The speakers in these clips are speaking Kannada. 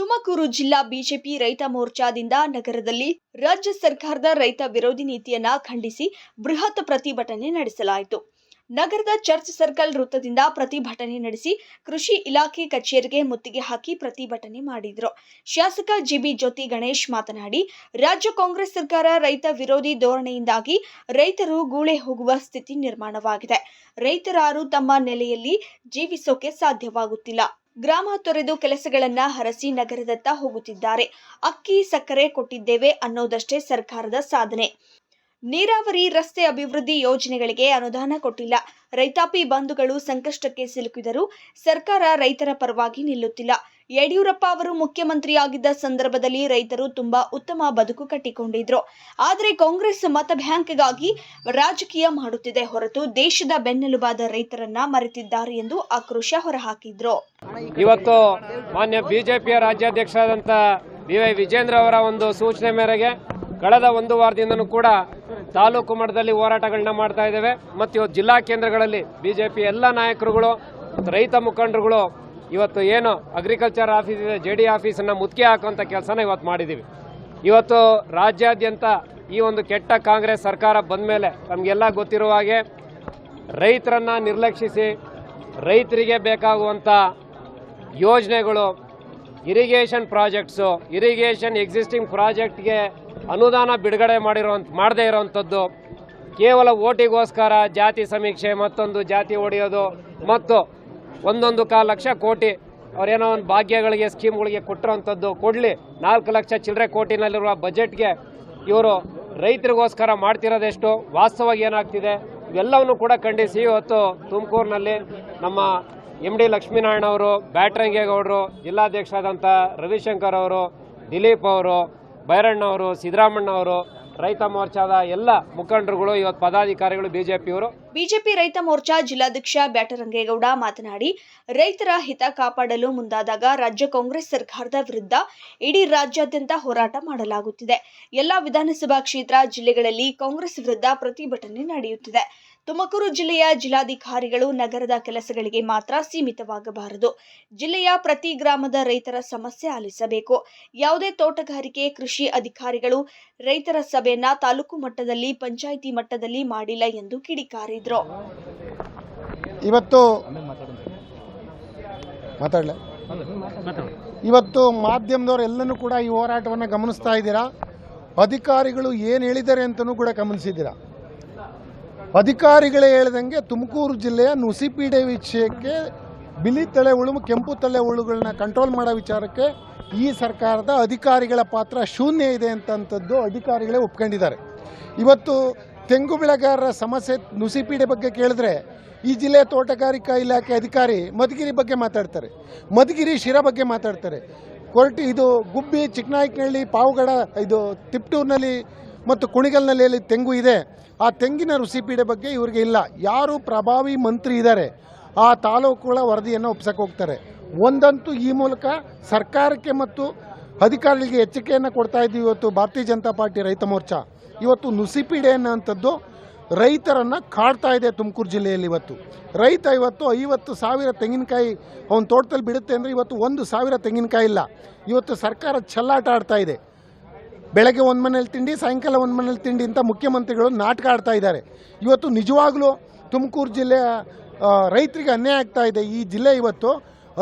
ತುಮಕೂರು ಜಿಲ್ಲಾ ಬಿಜೆಪಿ ರೈತ ಮೋರ್ಚಾದಿಂದ ನಗರದಲ್ಲಿ ರಾಜ್ಯ ಸರ್ಕಾರದ ರೈತ ವಿರೋಧಿ ನೀತಿಯನ್ನ ಖಂಡಿಸಿ ಬೃಹತ್ ಪ್ರತಿಭಟನೆ ನಡೆಸಲಾಯಿತು. ನಗರದ ಚರ್ಚ್ ಸರ್ಕಲ್ ವೃತ್ತದಿಂದ ಪ್ರತಿಭಟನೆ ನಡೆಸಿ ಕೃಷಿ ಇಲಾಖೆ ಕಚೇರಿಗೆ ಮುತ್ತಿಗೆ ಹಾಕಿ ಪ್ರತಿಭಟನೆ ಮಾಡಿದರು. ಶಾಸಕ ಜಿಬಿ ಜ್ಯೋತಿ ಗಣೇಶ್ ಮಾತನಾಡಿ, ರಾಜ್ಯ ಕಾಂಗ್ರೆಸ್ ಸರ್ಕಾರ ರೈತ ವಿರೋಧಿ ಧೋರಣೆಯಿಂದಾಗಿ ರೈತರು ಗೂಳೆ ಹೋಗುವ ಸ್ಥಿತಿ ನಿರ್ಮಾಣವಾಗಿದೆ. ರೈತರಾರು ತಮ್ಮ ನೆಲೆಯಲ್ಲಿ ಜೀವಿಸೋಕೆ ಸಾಧ್ಯವಾಗುತ್ತಿಲ್ಲ. ಗ್ರಾಮ ತೊರೆದು ಕೆಲಸಗಳನ್ನ ಹರಸಿ ನಗರದತ್ತ ಹೋಗುತ್ತಿದ್ದಾರೆ. ಅಕ್ಕಿ ಸಕ್ಕರೆ ಕೊಟ್ಟಿದ್ದೇವೆ ಅನ್ನೋದಷ್ಟೇ ಸರ್ಕಾರದ ಸಾಧನೆ. ನೀರಾವರಿ, ರಸ್ತೆ ಅಭಿವೃದ್ಧಿ ಯೋಜನೆಗಳಿಗೆ ಅನುದಾನ ಕೊಟ್ಟಿಲ್ಲ. ರೈತಾಪಿ ಬಂಧುಗಳು ಸಂಕಷ್ಟಕ್ಕೆ ಸಿಲುಕಿದರೂ ಸರ್ಕಾರ ರೈತರ ಪರವಾಗಿ ನಿಲ್ಲುತ್ತಿಲ್ಲ. ಯಡಿಯೂರಪ್ಪ ಅವರು ಮುಖ್ಯಮಂತ್ರಿಯಾಗಿದ್ದ ಸಂದರ್ಭದಲ್ಲಿ ರೈತರು ತುಂಬಾ ಉತ್ತಮ ಬದುಕು ಕಟ್ಟಿಕೊಂಡಿದ್ರು. ಆದರೆ ಕಾಂಗ್ರೆಸ್ ಮತ ಬ್ಯಾಂಕ್ಗಾಗಿ ರಾಜಕೀಯ ಮಾಡುತ್ತಿದೆ ಹೊರತು ದೇಶದ ಬೆನ್ನೆಲುಬಾದ ರೈತರನ್ನ ಮರೆತಿದ್ದಾರೆ ಎಂದು ಆಕ್ರೋಶ ಹೊರಹಾಕಿದ್ರು. ಇವತ್ತು ಮಾನ್ಯ ಬಿಜೆಪಿಯ ರಾಜ್ಯಾಧ್ಯಕ್ಷರಾದಂಥ ಬಿ.ವೈ. ವಿಜೇಂದ್ರ ಅವರ ಒಂದು ಸೂಚನೆ ಮೇರೆಗೆ ಕಳೆದ ಒಂದು ವಾರದಿಂದನೂ ಕೂಡ ತಾಲೂಕು ಮಟ್ಟದಲ್ಲಿ ಹೋರಾಟಗಳನ್ನ ಮಾಡ್ತಾ ಇದ್ದೇವೆ. ಮತ್ತು ಇವತ್ತು ಜಿಲ್ಲಾ ಕೇಂದ್ರಗಳಲ್ಲಿ ಬಿಜೆಪಿ ಎಲ್ಲ ನಾಯಕರುಗಳು ಮತ್ತು ರೈತ ಮುಖಂಡರುಗಳು ಇವತ್ತು ಏನು ಅಗ್ರಿಕಲ್ಚರ್ ಆಫೀಸ್ ಇದೆ, ಜೆಡಿ ಆಫೀಸನ್ನು ಮುತ್ತಿಗೆ ಹಾಕುವಂಥ ಕೆಲಸನ ಇವತ್ತು ಮಾಡಿದ್ದೀವಿ. ಇವತ್ತು ರಾಜ್ಯಾದ್ಯಂತ ಈ ಒಂದು ಕೆಟ್ಟ ಕಾಂಗ್ರೆಸ್ ಸರ್ಕಾರ ಬಂದ ಮೇಲೆ ನಮಗೆಲ್ಲ ಗೊತ್ತಿರುವ ಹಾಗೆ ರೈತರನ್ನು ನಿರ್ಲಕ್ಷಿಸಿ ರೈತರಿಗೆ ಬೇಕಾಗುವಂಥ ಯೋಜನೆಗಳು, ಇರಿಗೇಷನ್ ಪ್ರಾಜೆಕ್ಟ್ಸು, ಇರಿಗೇಷನ್ ಎಕ್ಸಿಸ್ಟಿಂಗ್ ಪ್ರಾಜೆಕ್ಟ್ಗೆ ಅನುದಾನ ಬಿಡುಗಡೆ ಮಾಡದೇ ಇರೋವಂಥದ್ದು, ಕೇವಲ ಓಟಿಗೋಸ್ಕರ ಜಾತಿ ಸಮೀಕ್ಷೆ, ಮತ್ತೊಂದು ಜಾತಿ ಹೊಡೆಯೋದು ಮತ್ತು 1.25 ಲಕ್ಷ ಕೋಟಿ ಅವರೇನೋ ಒಂದು ಭಾಗ್ಯಗಳಿಗೆ ಸ್ಕೀಮ್ಗಳಿಗೆ ಕೊಟ್ಟಿರೋವಂಥದ್ದು ಕೊಡಲಿ 4 ಲಕ್ಷ ಚಿಲ್ಲರೆ ಕೋಟಿನಲ್ಲಿರುವ ಬಜೆಟ್ಗೆ ಇವರು ರೈತರಿಗೋಸ್ಕರ ಮಾಡ್ತಿರೋದೆಷ್ಟು, ವಾಸ್ತವವಾಗಿ ಏನಾಗ್ತಿದೆ ಇವೆಲ್ಲವನ್ನು ಕೂಡ ಖಂಡಿಸಿ ಇವತ್ತು ತುಮಕೂರಿನಲ್ಲಿ ನಮ್ಮ ಎಂ ಡಿ ಲಕ್ಷ್ಮೀನಾರಾಯಣ ಅವರು, ಬ್ಯಾಟ್ರಂಗೇಗೌಡರು, ಜಿಲ್ಲಾಧ್ಯಕ್ಷರಾದಂಥ ರವಿಶಂಕರ್ ಅವರು, ದಿಲೀಪ್ ಅವರು, ಬೈರಣ್ಣ ಅವರು, ಸಿದ್ದರಾಮಣ್ಣ ಅವರು, ರೈತ ಮೋರ್ಚಾದ ಎಲ್ಲ ಮುಖಂಡರುಗಳು, ಇವತ್ತು ಪದಾಧಿಕಾರಿಗಳು, ಬಿಜೆಪಿ ರೈತ ಮೋರ್ಚಾ ಜಿಲ್ಲಾಧ್ಯಕ್ಷ ಬ್ಯಾಟರಂಗೇಗೌಡ ಮಾತನಾಡಿ, ರೈತರ ಹಿತ ಕಾಪಾಡಲು ಮುಂದಾದಾಗ ರಾಜ್ಯ ಕಾಂಗ್ರೆಸ್ ಸರ್ಕಾರದ ವಿರುದ್ಧ ಇಡೀ ರಾಜ್ಯಾದ್ಯಂತ ಹೋರಾಟ ಮಾಡಲಾಗುತ್ತಿದೆ. ಎಲ್ಲಾ ವಿಧಾನಸಭಾ ಕ್ಷೇತ್ರ ಜಿಲ್ಲೆಗಳಲ್ಲಿ ಕಾಂಗ್ರೆಸ್ ವಿರುದ್ಧ ಪ್ರತಿಭಟನೆ ನಡೆಯುತ್ತಿದೆ. ತುಮಕೂರು ಜಿಲ್ಲೆಯ ಜಿಲ್ಲಾಧಿಕಾರಿಗಳು ನಗರದ ಕೆಲಸಗಳಿಗೆ ಮಾತ್ರ ಸೀಮಿತವಾಗಬಾರದು. ಜಿಲ್ಲೆಯ ಪ್ರತಿ ಗ್ರಾಮದ ರೈತರ ಸಮಸ್ಯೆ ಆಲಿಸಬೇಕು. ಯಾವುದೇ ತೋಟಗಾರಿಕೆ, ಕೃಷಿ ಅಧಿಕಾರಿಗಳು ರೈತರ ಸಭೆಯನ್ನ ತಾಲೂಕು ಮಟ್ಟದಲ್ಲಿ, ಪಂಚಾಯಿತಿ ಮಟ್ಟದಲ್ಲಿ ಮಾಡಿಲ್ಲ ಎಂದು ಕಿಡಿಕಾರಿದ್ರು. ಇವತ್ತು ಮಾಧ್ಯಮದವರು ಎಲ್ಲನೂ ಕೂಡ ಈ ಹೋರಾಟವನ್ನು ಗಮನಿಸ್ತಾ ಇದ್ದೀರಾ. ಅಧಿಕಾರಿಗಳು ಏನು ಹೇಳಿದ್ದಾರೆ ಅಂತಲೂ ಕೂಡ ಗಮನಿಸಿದ್ದೀರಾ. ಅಧಿಕಾರಿಗಳೇ ಹೇಳಿದಂಗೆ ತುಮಕೂರು ಜಿಲ್ಲೆಯ ನುಸಿಪೀಡೆ ವಿಷಯಕ್ಕೆ ಬಿಳಿ ತಲೆ ಹುಳು, ಕೆಂಪು ತಲೆ ಹುಳುಗಳನ್ನ ಕಂಟ್ರೋಲ್ ಮಾಡೋ ವಿಚಾರಕ್ಕೆ ಈ ಸರ್ಕಾರದ ಅಧಿಕಾರಿಗಳ ಪಾತ್ರ ಶೂನ್ಯ ಇದೆ ಅಂತಂಥದ್ದು ಅಧಿಕಾರಿಗಳೇ ಒಪ್ಕೊಂಡಿದ್ದಾರೆ. ಇವತ್ತು ತೆಂಗು ಬೆಳೆಗಾರರ ಸಮಸ್ಯೆ ನುಸಿಪೀಡೆ ಬಗ್ಗೆ ಕೇಳಿದ್ರೆ ಈ ಜಿಲ್ಲೆಯ ತೋಟಗಾರಿಕಾ ಇಲಾಖೆ ಅಧಿಕಾರಿ ಮಧುಗಿರಿ ಬಗ್ಗೆ ಮಾತಾಡ್ತಾರೆ, ಮಧುಗಿರಿ ಶಿರಾ ಬಗ್ಗೆ ಮಾತಾಡ್ತಾರೆ. ಇದು ಗುಬ್ಬಿ, ಚಿಕ್ಕನಾಯಕನಹಳ್ಳಿ, ಪಾವಗಡ, ಇದು ತಿಪ್ಟೂರಿನಲ್ಲಿ ಮತ್ತು ಕುಣಿಗಲ್ನಲ್ಲಿ ತೆಂಗು ಇದೆ. ಆ ತೆಂಗಿನ ನುಸಿಪೀಡೆ ಬಗ್ಗೆ ಇವ್ರಿಗೆ ಇಲ್ಲ. ಯಾರು ಪ್ರಭಾವಿ ಮಂತ್ರಿ ಇದ್ದಾರೆ ಆ ತಾಲೂಕುಗಳ ವರದಿಯನ್ನು ಒಪ್ಸಕ್ಕೆ ಹೋಗ್ತಾರೆ. ಒಂದಂತೂ ಈ ಮೂಲಕ ಸರ್ಕಾರಕ್ಕೆ ಮತ್ತು ಅಧಿಕಾರಿಗಳಿಗೆ ಎಚ್ಚರಿಕೆಯನ್ನು ಕೊಡ್ತಾ ಇದ್ದೀವಿ. ಇವತ್ತು ಭಾರತೀಯ ಜನತಾ ಪಾರ್ಟಿ ರೈತ ಮೋರ್ಚಾ ಇವತ್ತು ನುಸಿಪೀಡೆ ಅನ್ನೋಂಥದ್ದು ರೈತರನ್ನು ಕಾಡ್ತಾ ಇದೆ. ತುಮಕೂರು ಜಿಲ್ಲೆಯಲ್ಲಿ ಇವತ್ತು ರೈತ 50,000 ತೆಂಗಿನಕಾಯಿ ಅವನ ತೋಟದಲ್ಲಿ ಬಿಡುತ್ತೆ ಅಂದರೆ ಇವತ್ತು 1,000 ತೆಂಗಿನಕಾಯಿ ಇಲ್ಲ. ಇವತ್ತು ಸರ್ಕಾರ ಚೆಲ್ಲಾಟ ಆಡ್ತಾ ಇದೆ. ಬೆಳಗ್ಗೆ ಒಂದು ಮನೇಲಿ ತಿಂಡಿ, ಸಾಯಂಕಾಲ ಒಂದು ಮನೇಲಿ ತಿಂಡಿ ಅಂತ ಮುಖ್ಯಮಂತ್ರಿಗಳು ನಾಟಕ ಆಡ್ತಾ ಇದ್ದಾರೆ. ಇವತ್ತು ನಿಜವಾಗ್ಲೂ ತುಮಕೂರು ಜಿಲ್ಲೆಯ ರೈತರಿಗೆ ಅನ್ಯಾಯ ಆಗ್ತಾ ಇದೆ. ಈ ಜಿಲ್ಲೆ ಇವತ್ತು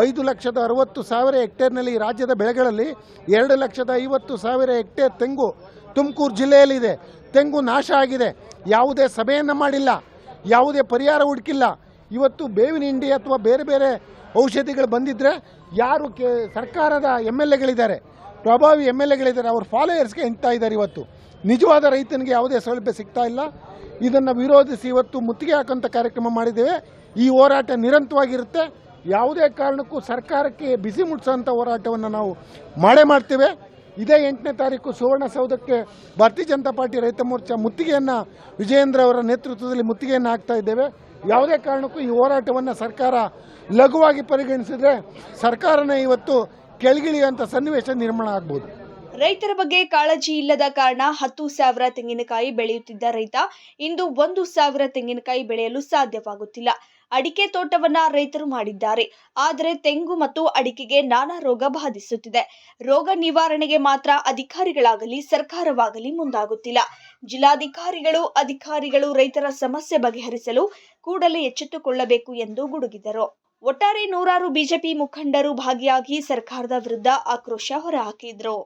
5,60,000 ಹೆಕ್ಟೇರ್ನಲ್ಲಿ ರಾಜ್ಯದ ಬೆಳೆಗಳಲ್ಲಿ 2,50,000 ಹೆಕ್ಟೇರ್ ತೆಂಗು ತುಮಕೂರು ಜಿಲ್ಲೆಯಲ್ಲಿದೆ. ತೆಂಗು ನಾಶ ಆಗಿದೆ. ಯಾವುದೇ ಸಭೆಯನ್ನು ಮಾಡಿಲ್ಲ, ಯಾವುದೇ ಪರಿಹಾರ ಹುಡುಕಿಲ್ಲ. ಇವತ್ತು ಬೇವಿನ ಹಿಂಡಿ ಅಥವಾ ಬೇರೆ ಬೇರೆ ಔಷಧಿಗಳು ಬಂದಿದ್ದರೆ ಯಾರು ಸರ್ಕಾರದ MLAಗಳಿದ್ದಾರೆ, ಪ್ರಭಾವಿ MLAಗಳಿದ್ದಾರೆ, ಅವ್ರ ಫಾಲೋಯರ್ಸ್ಗೆ ಎಂಟ್ತಾ ಇದ್ದಾರೆ. ಇವತ್ತು ನಿಜವಾದ ರೈತನಿಗೆ ಯಾವುದೇ ಸೌಲಭ್ಯ ಸಿಗ್ತಾ ಇಲ್ಲ. ಇದನ್ನು ವಿರೋಧಿಸಿ ಇವತ್ತು ಮುತ್ತಿಗೆ ಹಾಕುವಂಥ ಕಾರ್ಯಕ್ರಮ ಮಾಡಿದ್ದೇವೆ. ಈ ಹೋರಾಟ ನಿರಂತರವಾಗಿರುತ್ತೆ. ಯಾವುದೇ ಕಾರಣಕ್ಕೂ ಸರ್ಕಾರಕ್ಕೆ ಬಿಸಿ ಮುಟ್ಟಿಸೋಂಥ ಹೋರಾಟವನ್ನು ನಾವು ಮಾಡ್ತೇವೆ. ಇದೇ 8ನೇ ತಾರೀಕು ಸುವರ್ಣಸೌಧಕ್ಕೆ ಭಾರತೀಯ ಜನತಾ ಪಾರ್ಟಿ ರೈತ ಮೋರ್ಚಾ ಮುತ್ತಿಗೆಯನ್ನು ವಿಜಯೇಂದ್ರ ಅವರ ನೇತೃತ್ವದಲ್ಲಿ ಮುತ್ತಿಗೆಯನ್ನು ಹಾಕ್ತಾ ಇದ್ದೇವೆ. ಯಾವುದೇ ಕಾರಣಕ್ಕೂ ಈ ಹೋರಾಟವನ್ನು ಸರ್ಕಾರ ಲಘುವಾಗಿ ಪರಿಗಣಿಸಿದರೆ ಸರ್ಕಾರನೇ ಇವತ್ತು ಕೆಳಗಿಳಿಯುವಂಥ ಸನ್ನಿವೇಶ ನಿರ್ಮಾಣ ಆಗ್ಬೋದು. ರೈತರ ಬಗ್ಗೆ ಕಾಳಜಿ ಇಲ್ಲದ ಕಾರಣ 10,000 ತೆಂಗಿನಕಾಯಿ ಬೆಳೆಯುತ್ತಿದ್ದ ರೈತ ಇಂದು 1,000 ತೆಂಗಿನಕಾಯಿ ಬೆಳೆಯಲು ಸಾಧ್ಯವಾಗುತ್ತಿಲ್ಲ. ಅಡಿಕೆ ತೋಟವನ್ನ ರೈತರು ಮಾಡಿದ್ದಾರೆ. ಆದರೆ ತೆಂಗು ಮತ್ತು ಅಡಿಕೆಗೆ ನಾನಾ ರೋಗ ಬಾಧಿಸುತ್ತಿದೆ. ರೋಗ ನಿವಾರಣೆಗೆ ಮಾತ್ರ ಅಧಿಕಾರಿಗಳಾಗಲಿ ಸರ್ಕಾರವಾಗಲಿ ಮುಂದಾಗುತ್ತಿಲ್ಲ. ಅಧಿಕಾರಿಗಳು ರೈತರ ಸಮಸ್ಯೆ ಬಗೆಹರಿಸಲು ಕೂಡಲೇ ಎಚ್ಚೆತ್ತುಕೊಳ್ಳಬೇಕು ಎಂದು ಗುಡುಗಿದರು. ಒಟ್ಟಾರೆ ನೂರಾರು ಬಿಜೆಪಿ ಮುಖಂಡರು ಭಾಗಿಯಾಗಿ ಸರ್ಕಾರದ ವಿರುದ್ಧ ಆಕ್ರೋಶ ಹೊರಹಾಕಿದರು.